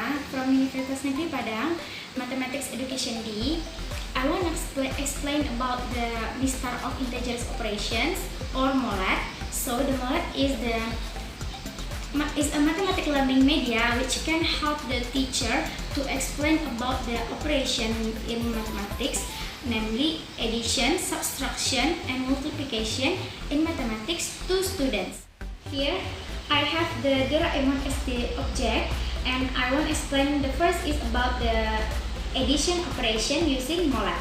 Fatima from Universitas Negeri Padang, Mathematics Education D. I want to explain about the mistar of integers operations or MOLAD. So the MOLAD is a mathematical learning media which can help the teacher to explain about the operation in mathematics, namely addition, subtraction, and multiplication in mathematics to students. Here I have the Doraemon as the object, and I want to explain. The first is about the addition operation using MOLAD.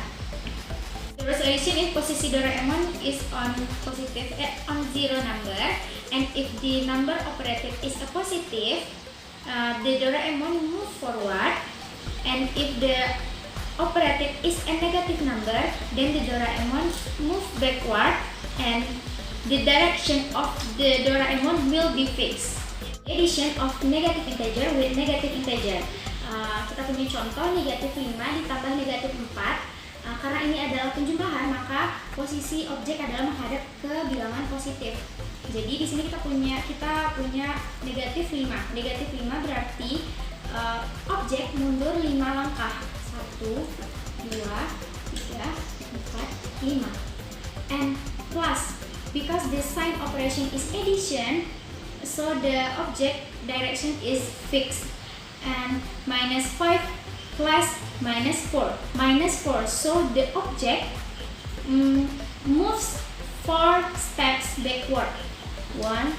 The resolution in posisi Doraemon is on zero number, and if the number operated is a positive, the Doraemon move forward, and if the operated is a negative number, then the Doraemon move backward, and the direction of the Doraemon will be fixed. Addition of negative integer with negative integer. Kita punya contoh negatif 5 ditambah negatif 4. Karena ini adalah penjumlahan, maka posisi objek adalah menghadap ke bilangan positif. Jadi di sini kita punya negatif 5. Negatif 5 berarti objek mundur 5 langkah. 1, 2, 3, 4, 5. And plus, because the sign operation is addition, so the object direction is fixed. And minus 5 plus minus 4. Minus 4, so the object moves 4 steps backward. 1,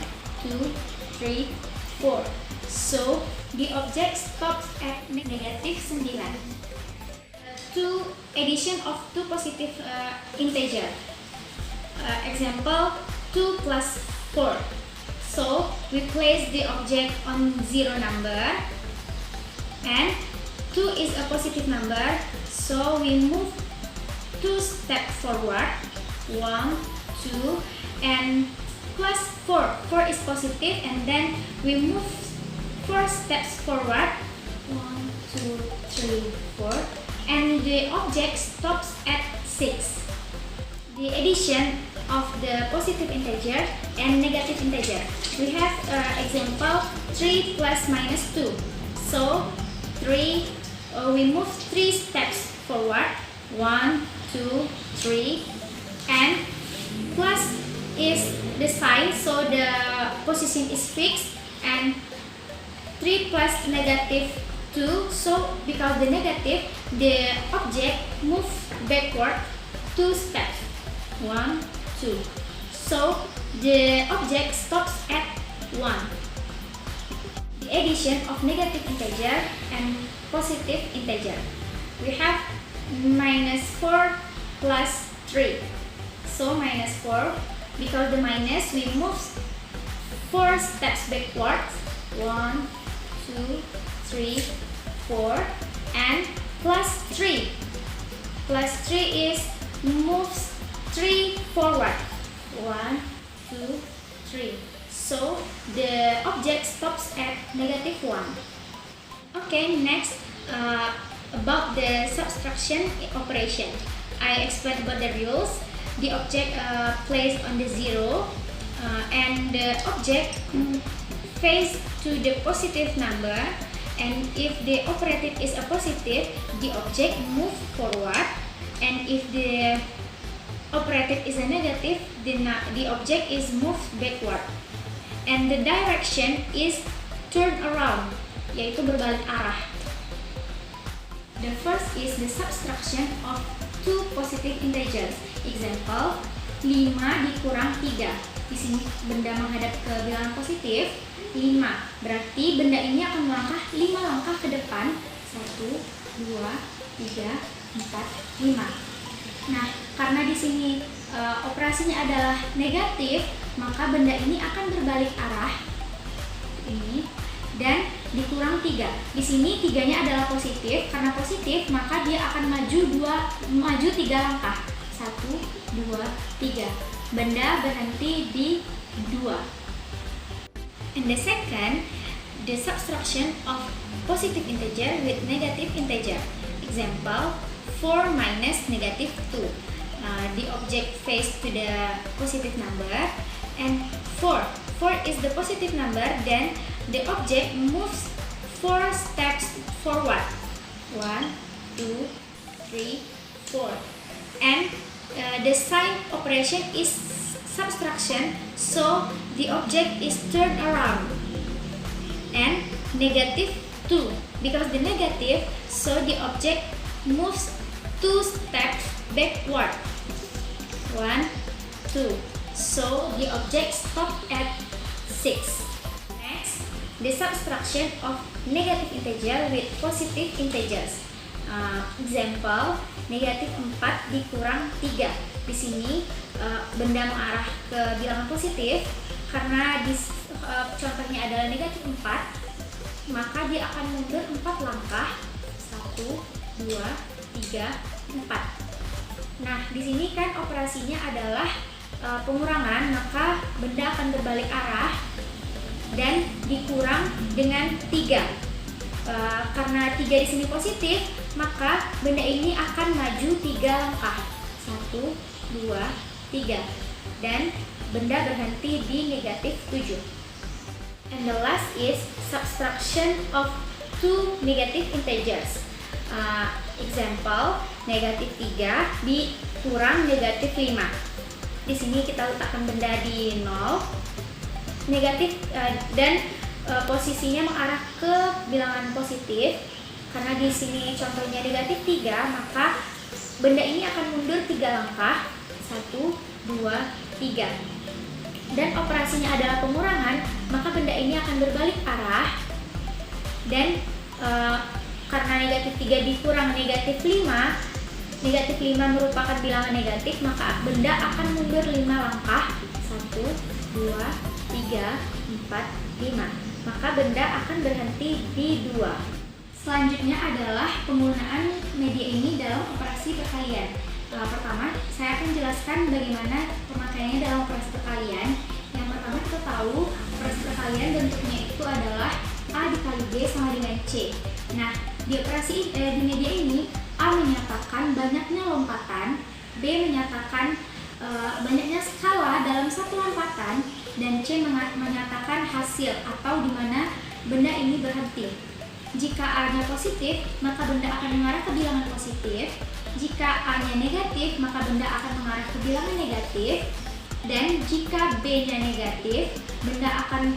2, 3, 4. So the object stops at negative 9. Addition of two positive integer. Example 2 plus 4. So we place the object on zero number, and 2 is a positive number, so we move 2 steps forward. 1, 2, and plus 4. 4 is positive, and then we move 4 steps forward. 1, 2, 3, 4, and the object stops at 6. The addition of the positive integer and negative integer. We have example 3 plus minus 2. So 3, we move 3 steps forward. 1, 2, 3, and plus is the sign, so the position is fixed, and 3 plus negative 2, so because the negative, the object move backward 2 steps. 1, 2. So the object stops at 1. The addition of negative integer and positive integer. We have minus 4 plus 3. So minus 4, because the minus, we move 4 steps backwards. 1, 2, 3, 4, and plus 3. Plus 3 is moves 3 forward. 1, 2, 3. So the object stops at negative 1. Okay, next about the subtraction operation. I explained about the rules. The object placed on the zero, and the object face to the positive number, and if the operated is a positive, the object move forward, and if the operated is a negative, the object is moved backward, and the direction is turn around, yaitu berbalik arah. The first is the subtraction of two positive integers. Example 5 dikurang 3. Di sini benda menghadap ke bilangan positif 5. Berarti benda ini akan melangkah 5 langkah ke depan. 1, 2, 3, 4, 5. Nah, karena di sini operasinya adalah negatif, maka benda ini akan berbalik arah ini dan dikurang 3. Di sini 3-nya adalah positif. Karena positif, maka dia akan maju 3 langkah. 1, 2, 3. Benda berhenti di 2. And the second, the subtraction of positive integer with negative integer. Example 4 minus negative 2. The object face to the positive number, and 4 is the positive number, then the object moves 4 steps forward. 1, 2, 3, 4. And the sign operation is subtraction, so the object is turned around. And negative 2, because the negative, so the object moves 2 steps backward. 1, 2. So the object stops at 6. Next, the subtraction of negative integer with positive integers. Example, negatif 4 dikurang 3. Di sini benda mengarah ke bilangan positif karena contohnya adalah negatif 4, maka dia akan mundur 4 langkah. 1, 2, 3, 4. Nah, di sini kan operasinya adalah pengurangan, maka benda akan berbalik arah dan dikurang dengan 3. Karena 3 di sini positif, maka benda ini akan maju 3 langkah. 1, 2, 3. Dan benda berhenti di negatif 7. And the last is subtraction of 2 negative integers. Example, negatif 3 dikurang negatif 5. Di sini kita letakkan benda di 0, negatif dan posisinya mengarah ke bilangan positif. Karena di sini contohnya negatif 3, maka benda ini akan mundur 3 langkah. 1, 2, 3. Dan operasinya adalah pengurangan, maka benda ini akan berbalik arah. Dan karena negatif 3 dikurang negatif 5, negatif 5 merupakan bilangan negatif, maka benda akan mundur 5 langkah. 1, 2, 3, 4, 5. Maka benda akan berhenti di 2. Selanjutnya adalah penggunaan media ini dalam operasi perkalian. Pertama, saya akan jelaskan bagaimana pemakaiannya dalam operasi perkalian. Yang pertama, kita tahu operasi perkalian bentuknya itu adalah A dikali B sama dengan C. Nah, di media ini A menyatakan banyaknya lompatan, B menyatakan banyaknya skala dalam satu lompatan, dan C menyatakan hasil atau di mana benda ini berhenti. Jika A-nya positif, maka benda akan mengarah ke bilangan positif. Jika A-nya negatif, maka benda akan mengarah ke bilangan negatif. Dan jika B-nya negatif, benda akan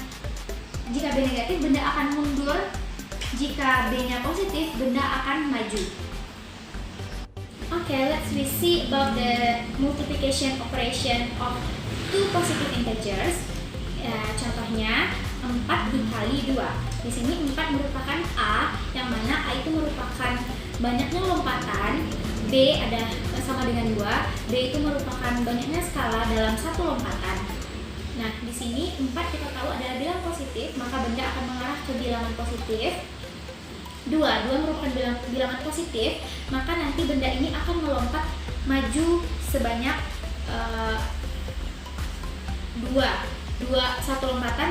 mundur. Jika B-nya positif, benda akan maju. Okay, let's see about the multiplication operation of 2 positive integers. Contohnya 4 dikali 2. Di sini 4 merupakan A, yang mana A itu merupakan banyaknya lompatan, B ada sama dengan 2, B itu merupakan banyaknya skala dalam satu lompatan. Nah, di sini 4 kita tahu adalah bilangan positif, maka benda akan mengarah ke bilangan positif. 2 merupakan bilangan positif, maka nanti benda ini akan melompat maju sebanyak 1 lompatan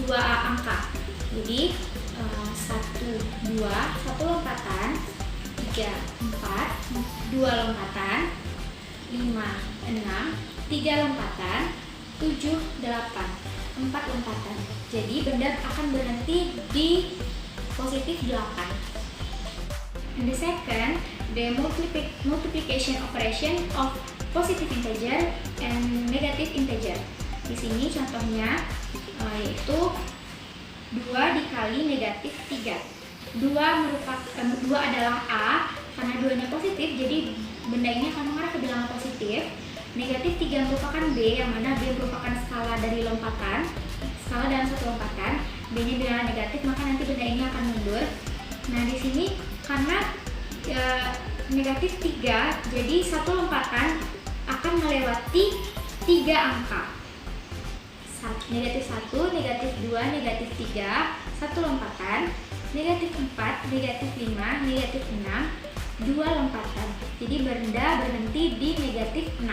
2 angka. Jadi 1, 2, 1 lompatan, 3, 4, 2 lompatan, 5, 6, 3 lompatan, 7, 8, 4 lompatan. Jadi benda akan berhenti di positif 8. And the second, the multiplication operation of positive integer and negative integer. Di sini contohnya yaitu 2 dikali negatif 3. 2 adalah A, karena 2-nya positif, jadi benda ini akan mengarah ke bilangan positif. Negatif 3 merupakan B, yang mana B merupakan skala dari lompatan, skala dalam satu lompatan. B-nya bilangan negatif, maka nanti benda ini akan mundur. Nah, di sini karena negatif 3, jadi satu lompatan akan melewati 3 angka. Negatif 1, negatif 2, negatif 3, satu lompatan, negatif 4, negatif 5, negatif 6, 2 lompatan. Jadi benda berhenti di negatif 6.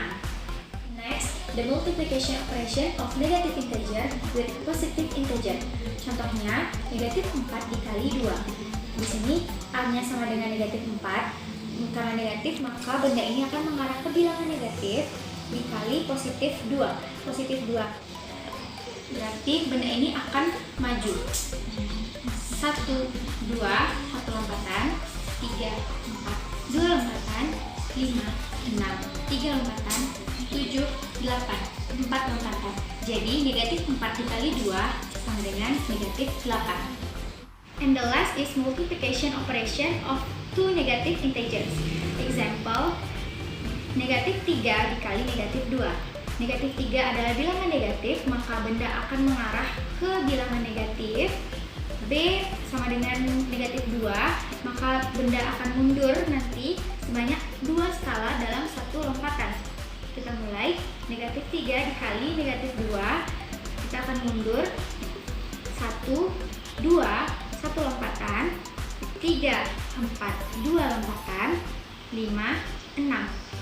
Next, the multiplication operation of negative integer with positive integer. Contohnya, negatif 4 dikali 2. Di sini A-nya sama dengan negatif 4. Karena negatif, maka benda ini akan mengarah ke bilangan negatif dikali positif 2. Positif 2. Berarti benda ini akan maju. 1, 1, 2, 1 lompatan, 3, 4, 2 lompatan, 5, 6, 3 lompatan, 7, 8, 4 lompatan. Jadi negatif 4 dikali 2 sama dengan negatif 8. And the last is multiplication operation of two negative integers. Example, negatif 3 dikali negatif 2. Negatif 3 adalah bilangan negatif, maka benda akan mengarah ke bilangan negatif. B sama dengan negatif 2, maka benda akan mundur nanti sebanyak 2 skala dalam satu lompatan. Kita mulai, negatif 3 dikali negatif 2, kita akan mundur 1, 2, 1 lompatan, 3, 4, 2 lompatan, 5, 6,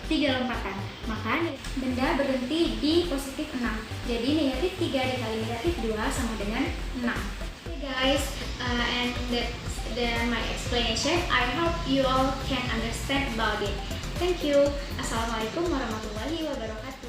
3 lompatan. Maka benda berhenti di positif 6. Jadi negatif 3 dikali negatif 2 sama dengan 6. Okay guys, and that's my explanation. I hope you all can understand about it. Thank you. Assalamualaikum warahmatullahi wabarakatuh.